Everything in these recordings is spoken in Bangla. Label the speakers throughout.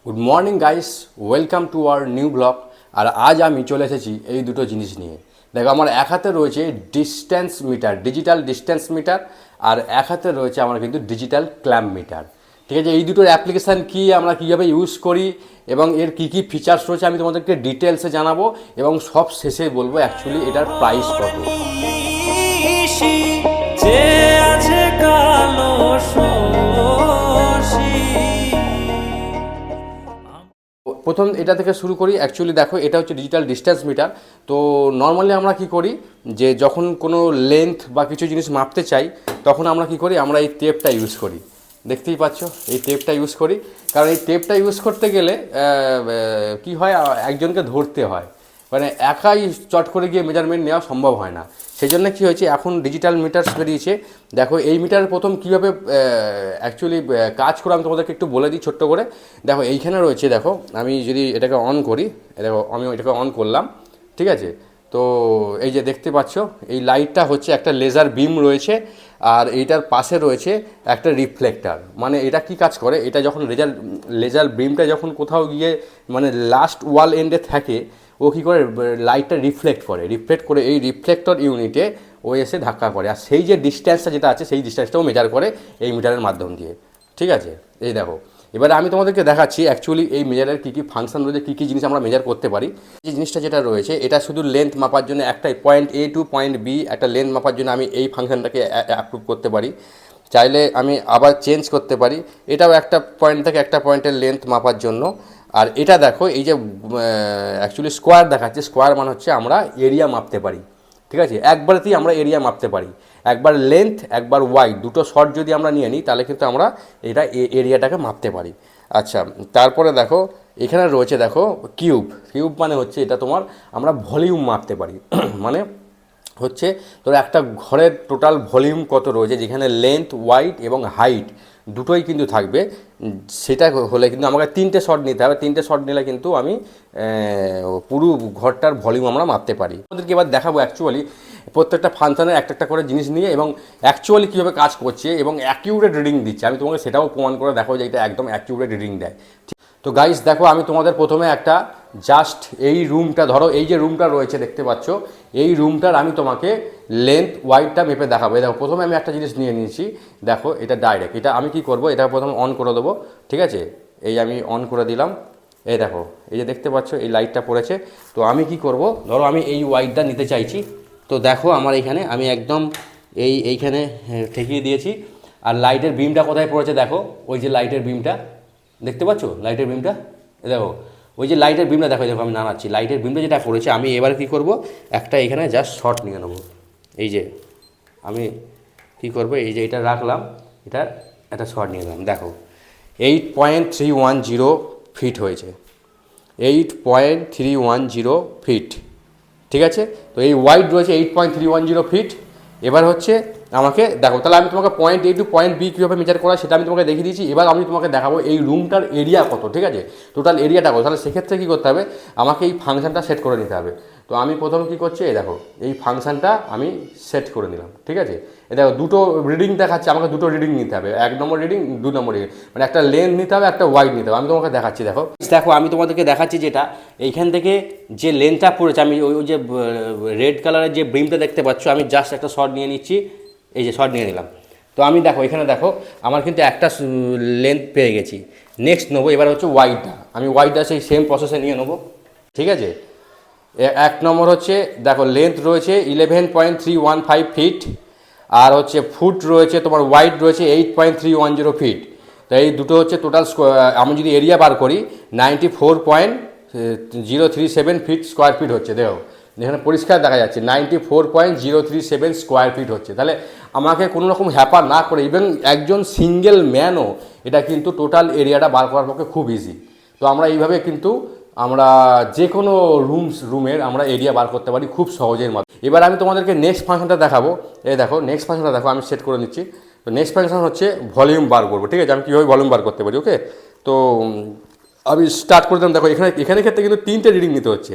Speaker 1: Good morning guys, welcome to our new blog. আর আজ আমি চলে এসেছি এই দুটো জিনিস নিয়ে। দেখো, আমার এক হাতে রয়েছে distance meter, digital distance meter, আর এক হাতে রয়েছে আমার কিন্তু ডিজিটাল ক্ল্যাম্প মিটার। ঠিক আছে, এই দুটোর অ্যাপ্লিকেশান কী, আমরা কীভাবে ইউজ করি এবং এর কী কী ফিচার্স রয়েছে আমি তোমাদেরকে ডিটেলসে জানাবো এবং সব শেষে বলবো অ্যাকচুয়ালি এটার প্রাইস কত। প্রথম এটা থেকে শুরু করি। অ্যাকচুয়ালি দেখো, এটা হচ্ছে ডিজিটাল ডিস্ট্যান্স মিটার। তো নর্মালি আমরা কি করি, যে যখন কোনো লেন্থ বা কিছু জিনিস মাপতে চাই তখন আমরা কি করি, আমরা এই টেপটা ইউজ করি। দেখতেই পাচ্ছ, এই টেপটা ইউজ করি। কারণ এই টেপটা ইউজ করতে গেলে কি হয়, একজনকে ধরতে হয়, মানে একাই চট করে গিয়ে মেজারমেন্ট নেওয়া সম্ভব হয় না। সেই জন্য কী হয়েছে, এখন ডিজিটাল মিটারস বেরিয়েছে। দেখো, এই মিটার প্রথম কীভাবে অ্যাকচুয়ালি কাজ করে আমি তোমাদেরকে একটু বলে দিই ছোট্ট করে। দেখো, এইখানে রয়েছে, দেখো আমি যদি এটাকে অন করি, দেখো আমি এটাকে অন করলাম, ঠিক আছে। তো এই যে দেখতে পাচ্ছ, এই লাইটটা হচ্ছে একটা লেজার বিম রয়েছে, আর এইটার পাশে রয়েছে একটা রিফ্লেক্টার। মানে এটা কি কাজ করে, এটা যখন লেজার বিমটা যখন কোথাও গিয়ে মানে লাস্ট ওয়াল এন্ডে থাকে, ও কী করে লাইটটা রিফ্লেক্ট করে এই রিফ্লেক্টর ইউনিটে ও এসে ধাক্কা করে, আর সেই যে ডিস্ট্যান্সটা যেটা আছে সেই ডিস্ট্যান্সটাও মেজার করে এই মিটারের মাধ্যম দিয়ে। ঠিক আছে, এই দেখো, এবারে আমি তোমাদেরকে দেখাচ্ছি অ্যাকচুয়ালি এই মেজারের কী কী ফাংশন রয়েছে, কী কী জিনিস আমরা মেজার করতে পারি। যে জিনিসটা যেটা রয়েছে, এটা শুধু লেন্থ মাপার জন্য, একটাই পয়েন্ট এ টু পয়েন্ট বি একটা লেন্থ মাপার জন্য আমি এই ফাংশনটাকে অ্যাপ্রুভ করতে পারি। চাইলে আমি আবার চেঞ্জ করতে পারি। এটাও একটা পয়েন্ট থেকে একটা পয়েন্টের লেন্থ মাপার জন্য। আর এটা দেখো, এই যে অ্যাকচুয়ালি স্কোয়ার দেখাচ্ছে, স্কোয়ার মানে হচ্ছে আমরা এরিয়া মাপতে পারি। ঠিক আছে, একবারেতেই আমরা এরিয়া মাপতে পারি। একবার লেন্থ, একবার ওয়াইড, দুটো শর্ট যদি আমরা নিয়ে নিই তাহলে কিন্তু আমরা এটা এরিয়াটাকে মাপতে পারি। আচ্ছা, তারপরে দেখো এখানে রয়েছে, দেখো কিউব মানে হচ্ছে এটা তোমার আমরা ভলিউম মাপতে পারি। মানে হচ্ছে তোর একটা ঘরের টোটাল ভলিউম কত রয়েছে, যেখানে লেন্থ, ওয়াইড এবং হাইট দুটোই কিন্তু থাকবে। সেটা হলে কিন্তু আমাকে 3টে শট নিতে হবে। 3টে শট নিলে কিন্তু আমি পুরো ঘরটার ভলিউম আমরা মাপতে পারি। আমাদেরকে এবার দেখাবো অ্যাকচুয়ালি প্রত্যেকটা ফাংশনের একটা করে জিনিস নিয়ে এবং অ্যাকচুয়ালি কীভাবে কাজ করছে এবং অ্যাকিউরেট রিডিং দিচ্ছে। আমি তোমাকে সেটাও প্রমাণ করে দেখো যে এটা একদম অ্যাকিউরেট রিডিং দেয়। তো গাইস দেখো, আমি তোমাদের প্রথমে একটা জাস্ট এই রুমটা ধরো, এই যে রুমটা রয়েছে দেখতে পাচ্ছ, এই রুমটার আমি তোমাকে লেন্থ ওয়াইডটা মেপে দেখাবো। দেখো, প্রথমে আমি একটা জিনিস নিয়ে নিয়েছি। দেখো, এটা ডাইরেক্ট, এটা আমি কি করব, এটা প্রথমে অন করে দেবো। ঠিক আছে, এই আমি অন করে দিলাম। এই দেখো, এই যে দেখতে পাচ্ছ এই লাইটটা পড়েছে। তো আমি কি করব, ধরো আমি এই ওয়াইডটা নিতে চাইছি। তো দেখো আমার এইখানে আমি একদম এইখানে ঠেকিয়ে দিয়েছি। আর লাইটের বিমটা কোথায় পড়েছে দেখো, ওই যে লাইটের বিমটা দেখতে পাচ্ছ, লাইটের বিমটা দেখো, ওই যে লাইটের বিমটা দেখো, দেখো আমি নাড়াচ্ছি, লাইটের বিমটা যেটা পড়েছে। আমি এবার কি করব, একটা এখানে জাস্ট শর্ট নিয়ে নেবো। এই যে আমি কি করব, এই যে এটা রাখলাম, এটা একটা শর্ট নিয়ে নিলাম। দেখো 8.310 ফিট হয়েছে, 8.310 ফিট। ঠিক আছে, তো এই ওয়াইড রয়েছে 8.310 ফিট। এবার হচ্ছে আমাকে দেখো, তাহলে আমি তোমাকে পয়েন্ট এ টু পয়েন্ট বি কীভাবে মেজার করা সেটা আমি তোমাকে দেখিয়ে দিয়েছি। এবার আমি তোমাকে দেখাবো এই রুমটার এরিয়া কত। ঠিক আছে, টোটাল এরিয়াটা কত। তাহলে সেক্ষেত্রে কী করতে হবে, আমাকে এই ফাংশনটা সেট করে নিতে হবে। তো আমি প্রথম কী করছি, এই দেখো এই ফাংশনটা আমি সেট করে নিলাম। ঠিক আছে, এই দেখো দুটো রিডিং দেখাচ্ছে, আমাকে দুটো রিডিং নিতে হবে, 1 নম্বর রিডিং, 2 নম্বর রিডিং, মানে একটা লেন্থ নিতে হবে, একটা ওয়াইড নিতে হবে। আমি তোমাকে দেখাচ্ছি, দেখো আমি তোমাদেরকে দেখাচ্ছি যেটা এইখান থেকে যে লেন্থটা পড়েছে, আমি ওই যে রেড কালারের যে ব্রিমটা দেখতে পাচ্ছ, আমি জাস্ট একটা শর্ট নিয়ে নিচ্ছি। এই যে শর্ট নিয়ে নিলাম। তো আমি দেখো এখানে দেখো আমার কিন্তু একটা লেন্থ পেয়ে গেছি। নেক্সট নেবো এবার হচ্ছে ওয়াইডটা, আমি ওয়াইডটা সেই সেম প্রসেসে নিয়ে নেবো। ঠিক আছে, 1 নম্বর হচ্ছে দেখো লেন্থ রয়েছে 11.315 ফিট, আর হচ্ছে ফুট রয়েছে তোমার, ওয়াইড রয়েছে 8.310 ফিট। তো এই দুটো হচ্ছে টোটাল। আমি যদি এরিয়া বার করি 94.037 ফিট স্কোয়ার ফিট হচ্ছে। দেখো এখানে পরিষ্কার দেখা যাচ্ছে 94.037 স্কোয়ার ফিট হচ্ছে। তাহলে আমাকে কোনো রকম হ্যাপার না করে, ইভেন একজন সিঙ্গেল ম্যানও এটা কিন্তু টোটাল এরিয়াটা বার করার পক্ষে খুব ইজি। তো আমরা এইভাবে কিন্তু আমরা যে কোনো রুমের আমরা এরিয়া বার করতে পারি খুব সহজের মাধ্যমে। এবার আমি তোমাদেরকে নেক্সট ফাংশনটা দেখাবো। এই দেখো নেক্সট ফাংশনটা দেখো, আমি সেট করে নিচ্ছি। তো নেক্সট ফাংশন হচ্ছে ভলিউম বার করবো। ঠিক আছে, আমি কীভাবে ভলিউম বার করতে পারি। ওকে, তো আমি স্টার্ট করে দিলাম। দেখো এখানে ক্ষেত্রে কিন্তু 3টে রিডিং নিতে হচ্ছে,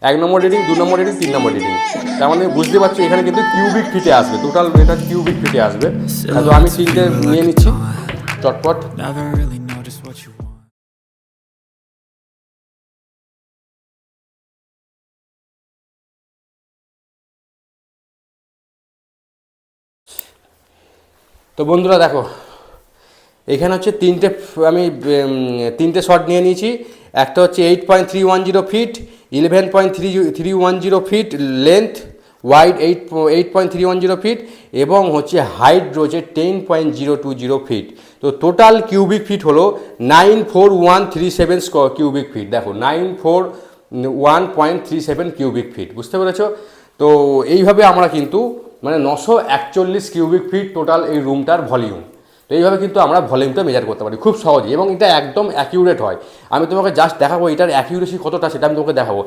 Speaker 1: 1 নম্বর রিডিং, 2 নম্বর রিডিং, 3 নম্বর রিডিং। তার মানে বুঝতে পারছি এখানে কিন্তু কিউবিক ফিটে আসবে, টোটাল এটা কিউবিক ফিটে আসবে। তো আমি 3টে নিয়ে নিচ্ছি চটপট। তো বন্ধুরা দেখো, এখানে হচ্ছে তিনটে শট নিয়ে নিয়েছি। একটা হচ্ছে 8.310 feet, 11.310 feet length, wide 8.310 feet, এবং হচ্ছে হাইট রয়েছে 10.020 ফিট। তো টোটাল কিউবিক ফিট হলো 94137 কিউবিক ফিট। দেখো 941.37 কিউবিক ফিট, বুঝতে পেরেছো? তো এইভাবে আমরা কিন্তু মানে 941 কিউবিক ফিট টোটাল এই রুমটার ভলিউম। তো এইভাবে কিন্তু আমরা ভলিউমটা মেজার করতে পারি খুব সহজে, এবং এটা একদম অ্যাকিউরেট হয়। আমি তোমাকে জাস্ট দেখাবো এটার অ্যাকিউরেসি কতটা, সেটা আমি তোমাকে দেখাবো।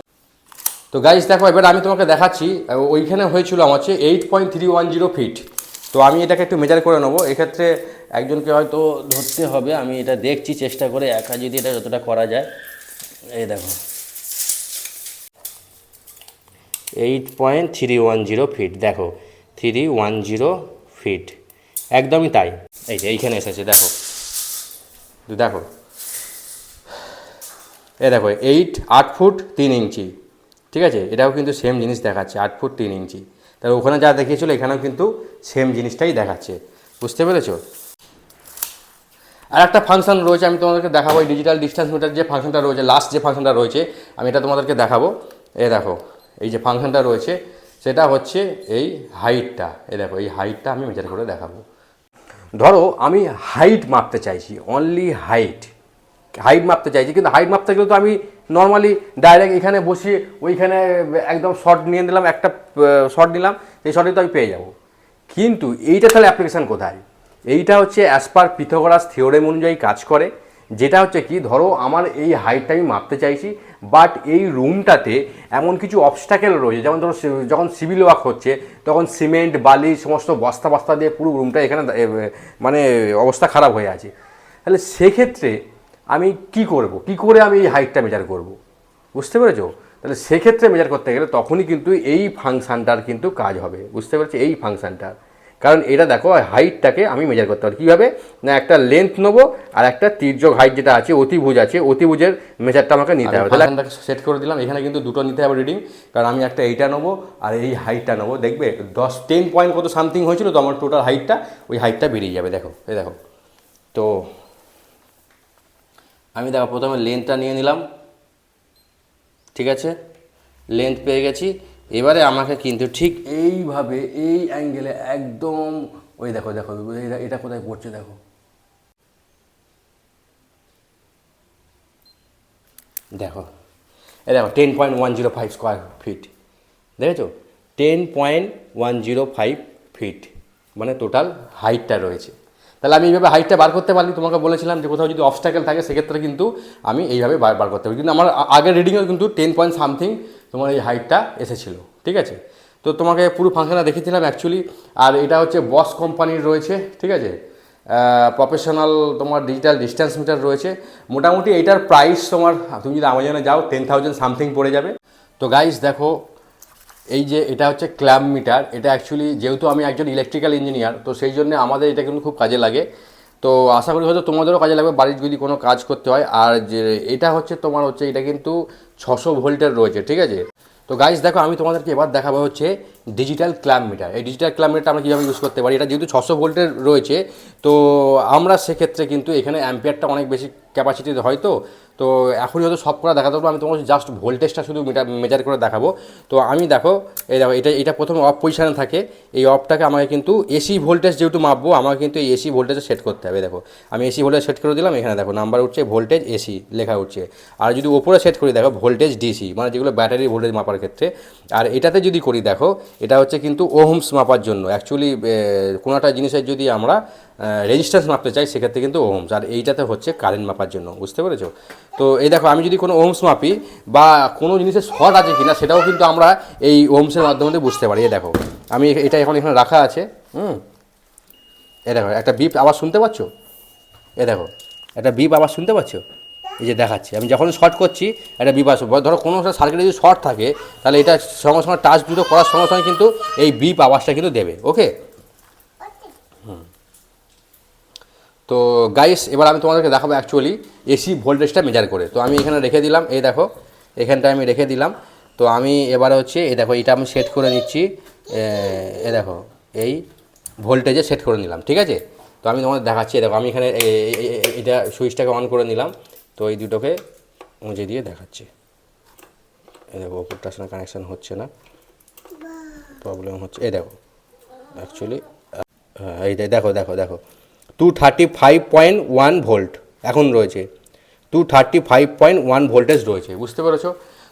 Speaker 1: তো গাইস দেখো, এবার আমি তোমাকে দেখাচ্ছি। ওইখানে হয়েছিল আমার হচ্ছে 8.310 ফিট। তো আমি এটাকে একটু মেজার করে নেবো। এক্ষেত্রে একজনকে হয়তো ধরতে হবে, আমি এটা দেখছি চেষ্টা করে একা যদি এটা যতটা করা যায়। এই দেখো 8.310 ফিট, দেখো 310 ফিট, একদমই তাই। এই যে এইখানে এসেছে, দেখো দেখো, এই দেখো 8 ফুট 3 ইঞ্চি, ঠিক আছে? এটাও কিন্তু সেম জিনিস দেখাচ্ছে, 8 ফুট 3 ইঞ্চি। তাহলে ওখানে যা দেখিয়েছিল এখানেও কিন্তু সেম জিনিসটাই দেখাচ্ছে, বুঝতে পেরেছো? আর একটা ফাংশন রয়েছে, আমি তোমাদেরকে দেখাবো। এই ডিজিটাল ডিস্টেন্স মিটার যে ফাংশনটা রয়েছে, লাস্ট যে ফাংশনটা রয়েছে, আমি এটা তোমাদেরকে দেখাবো। এ দেখো, এই যে ফাংশনটা রয়েছে সেটা হচ্ছে এই হাইটটা। এ দেখো, এই হাইটটা আমি মেজার করে দেখাবো। ধরো আমি হাইট মাপতে চাইছি, অনলি হাইট মাপতে চাইছি, কিন্তু হাইট মাপতে গেলে তো আমি নর্মালি ডাইরেক্ট এখানে বসিয়ে ওইখানে একদম শর্ট নিয়ে নিলাম, একটা শর্ট নিলাম, এই শর্টে তো আমি পেয়ে যাব। কিন্তু এইটা তাহলে অ্যাপ্লিকেশান কোথায়? এইটা হচ্ছে অ্যাজ পার পিথাগোরাস থিওরেম অনুযায়ী কাজ করে। যেটা হচ্ছে কি, ধরো আমার এই হাইটটা আমি মাপতে চাইছি, বাট এই রুমটাতে এমন কিছু অবস্টাকেল রয়েছে, যেমন ধরো যখন সিভিল ওয়ার্ক হচ্ছে তখন সিমেন্ট বালি সমস্ত বস্তা বস্তা দিয়ে পুরো রুমটা এখানে মানে অবস্থা খারাপ হয়ে আছে। তাহলে সেক্ষেত্রে আমি কি করব, কি করে আমি এই হাইটটা মেজার করব, বুঝতে পেরেছো? তাহলে সেক্ষেত্রে মেজার করতে গেলে তখনই কিন্তু এই ফাংশানটার কিন্তু কাজ হবে, বুঝতে পেরেছো? এই ফাংশানটার, কারণ এটা দেখো হাইটটাকে আমি মেজার করতে পারি কীভাবে না, একটা লেন্থ নেবো আর একটা তির্যক হাইট যেটা আছে, অতিভুজ আছে, অতিভুজের মেজারটা আমাকে নিতে হবে। তাহলে এখানটাকে সেট করে দিলাম। এখানে কিন্তু দুটো নিতে হবে রিডিং, কারণ আমি একটা এইটা নেবো আর এই হাইটটা নেবো। দেখবে 10 পয়েন্ট কত সামথিং হয়েছিল, তো আমার টোটাল হাইটটা ওই হাইটটা বেরিয়ে যাবে। দেখো এই দেখো, তো আমি দেখো প্রথমে লেন্থটা নিয়ে নিলাম, ঠিক আছে? লেন্থ পেয়ে গেছি। এবারে আমাকে কিন্তু ঠিক এইভাবে এই অ্যাঙ্গেলে একদম ওই দেখো দেখো এটা কোথায় পড়ছে, দেখো দেখো, এই দেখো 10.105 স্কোয়ার ফিট, দেখেছো? 10.105 ফিট মানে টোটাল হাইটটা রয়েছে। তাহলে আমি এইভাবে হাইটটা বার করতে পারি। তোমাকে বলেছিলাম যে কোথাও যদি অবস্টাকেল থাকে সেক্ষেত্রে কিন্তু আমি এইভাবে বার করতে পারি, কিন্তু আমার আগের রিডিংয়েও কিন্তু 10 পয়েন্ট সামথিং তোমার এই হাইটটা এসেছিলো, ঠিক আছে? তো তোমাকে পুরো ফাংশনটা দেখিয়েছিলাম অ্যাকচুয়ালি। আর এটা হচ্ছে বস কোম্পানির রয়েছে, ঠিক আছে? প্রফেশনাল তোমার ডিজিটাল ডিস্টেন্স মিটার রয়েছে। মোটামুটি এইটার প্রাইস তোমার, তুমি যদি আমাজনে যাও 10,000 সামথিং পড়ে যাবে। তো গাইস দেখো, এই যে এটা হচ্ছে ক্ল্যাম্প মিটার। এটা অ্যাকচুয়ালি যেহেতু আমি একজন ইলেকট্রিক্যাল ইঞ্জিনিয়ার, তো সেই জন্য আমাদের এটা কিন্তু খুব কাজে লাগে। তো আশা করি হয়তো তোমাদেরও কাজে লাগবে বাড়ির যদি কোনো কাজ করতে হয়। আর যে এটা হচ্ছে তোমার হচ্ছে এটা কিন্তু 600 ভোল্টের রয়েছে, ঠিক আছে? তো গাইস দেখো, আমি তোমাদেরকে এবার দেখাবো হচ্ছে ডিজিটাল ক্ল্যাম্প মিটার। এই ডিজিটাল ক্ল্যাম্প মিটারটা আমরা কীভাবে ইউজ করতে পারি। এটা যেহেতু 600 ভোল্টের রয়েছে, তো আমরা সেক্ষেত্রে কিন্তু এখানে অ্যাম্পিয়ারটা অনেক বেশি ক্যাপাসিটিতে হয়। তো এখনই হয়তো সব করে দেখাতে পারবো, আমি তোমাকে জাস্ট ভোল্টেজটা শুধু মেজার করে দেখাবো। তো আমি দেখো, এই দেখো এটা প্রথমে অফ পজিশানে থাকে। এই অফটাকে আমাকে কিন্তু এসি ভোল্টেজ যেহেতু মাপবো, আমাকে কিন্তু এই এসি ভোল্টেজে সেট করতে হবে। দেখো আমি এসি ভোল্টেজ সেট করে দিলাম, এখানে দেখো নাম্বার উঠছে, ভোল্টেজ এসি লেখা উঠছে। আর যদি ওপরে সেট করি দেখো ভোল্টেজ ডিসি, মানে যেগুলো ব্যাটারি ভোল্টেজ মাপার ক্ষেত্রে। আর এটাতে যদি করি দেখো, এটা হচ্ছে কিন্তু ওহমস মাপার জন্য। অ্যাকচুয়ালি কোনো একটা জিনিসের যদি আমরা রেজিস্ট্যান্স মাপতে চাই সেক্ষেত্রে কিন্তু ওহমস, আর এইটাতে হচ্ছে কারেন্ট মাপার জন্য, বুঝতে পেরেছো? তো এই দেখো, আমি যদি কোনো ওহমস মাপি বা কোনো জিনিসের শর্ট আছে কিনা সেটাও কিন্তু আমরা এই ওহমসের মাধ্যমে বুঝতে পারি। এই দেখো আমি এটা এখন এখানে রাখা আছে, এই দেখো একটা বিপ আওয়াজ শুনতে পাচ্ছ? এ দেখো একটা বিপ আওয়াজ শুনতে পাচ্ছ? এই যে দেখাচ্ছি, আমি যখন শর্ট করছি একটা বিপ আসবে। ধরো কোনো সার্কিটে যদি শর্ট থাকে তাহলে এটা সঙ্গে সঙ্গে টাচ দুটো করার সঙ্গে সঙ্গে কিন্তু এই বিপ আওয়াজটা কিন্তু দেবে, ওকে? তো গাইস এবার আমি তোমাদেরকে দেখাবো অ্যাকচুয়ালি এসি ভোল্টেজটা মেজার করে। তো আমি এখানে রেখে দিলাম, এই দেখো এখানটায় আমি রেখে দিলাম। তো আমি এবারে হচ্ছে এই দেখো এটা আমি সেট করে নিচ্ছি, এ দেখো এই ভোল্টেজে সেট করে নিলাম, ঠিক আছে? তো আমি তোমাদের দেখাচ্ছি, দেখো আমি এখানে এটা সুইচটাকে অন করে নিলাম, তো এই দুটোকে মুজে দিয়ে দেখাচ্ছি। এই দেখো ওপরটার সঙ্গে কানেকশান হচ্ছে না, প্রবলেম হচ্ছে। এই দেখো অ্যাকচুয়ালি এই দেখো দেখো দেখো 235.1 ভোল্ট এখন রয়েছে, 235.1 ভোল্টেজ রয়েছে, বুঝতে পেরেছো?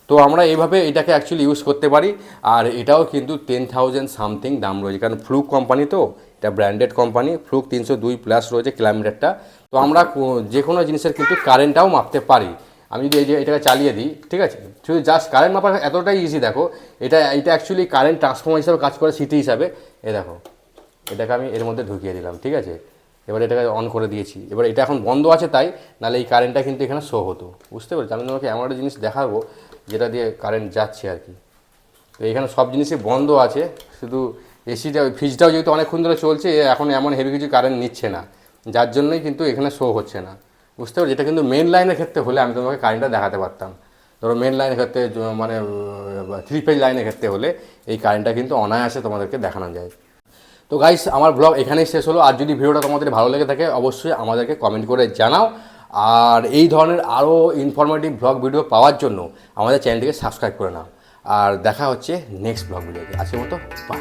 Speaker 1: তো আমরা এইভাবে এটাকে অ্যাকচুয়ালি ইউজ করতে পারি। আর এটাও কিন্তু 10,000 সামথিং দাম রয়েছে, কারণ ফ্লুক কোম্পানি, তো এটা ব্র্যান্ডেড কোম্পানি, ফ্লুক 302+ রয়েছে কিলোমিটারটা। তো আমরা যে কোনো জিনিসের কিন্তু কারেন্টটাও মাপতে পারি। আমি যদি এই যে এটাকে চালিয়ে দিই, ঠিক আছে, শুধু জাস্ট কারেন্ট মাপা এতটাই ইজি। দেখো এটা অ্যাকচুয়ালি কারেন্ট ট্রান্সফর্মার হিসাবে কাজ করে, সিটি হিসাবে। এ দেখো এটাকে আমি এর মধ্যে ঢুকিয়ে দিলাম, ঠিক আছে, এবার এটাকে অন করে দিয়েছি। এবার এটা এখন বন্ধ আছে, তাই নাহলে এই কারেন্টটা কিন্তু এখানে শো হতো, বুঝতে পেরেছি? আমি তোমাকে এমন একটা জিনিস দেখাবো যেটা দিয়ে কারেন্ট যাচ্ছে আর কি। তো এখানে সব জিনিসই বন্ধ আছে, শুধু এসিটা, ফ্রিজটাও যেহেতু অনেকক্ষণ ধরে চলছে, এখন এমন হেভি কিছু কারেন্ট নিচ্ছে না, যার জন্যই কিন্তু এখানে শো হচ্ছে না, বুঝতে পারছি? এটা কিন্তু মেন লাইনের ক্ষেত্রে হলে আমি তোমাকে কারেন্টটা দেখাতে পারতাম। ধরো মেন লাইনের ক্ষেত্রে, মানে 3 ফেজ লাইনের ক্ষেত্রে হলে এই কারেন্টটা কিন্তু অনায়াসে তোমাদেরকে দেখানো যায়। তো গাইস, আমার ব্লগ এখানেই শেষ হলো। আর যদি ভিডিওটা তোমাদের ভালো লেগে থাকে অবশ্যই আমাদেরকে কমেন্ট করে জানাও। আর এই ধরনের আরও ইনফরমেটিভ ব্লগ ভিডিও পাওয়ার জন্য আমাদের চ্যানেলটিকে সাবস্ক্রাইব করে নাও। আর দেখা হচ্ছে নেক্সট ব্লগ ভিডিওতে। আজকের মতো বাই।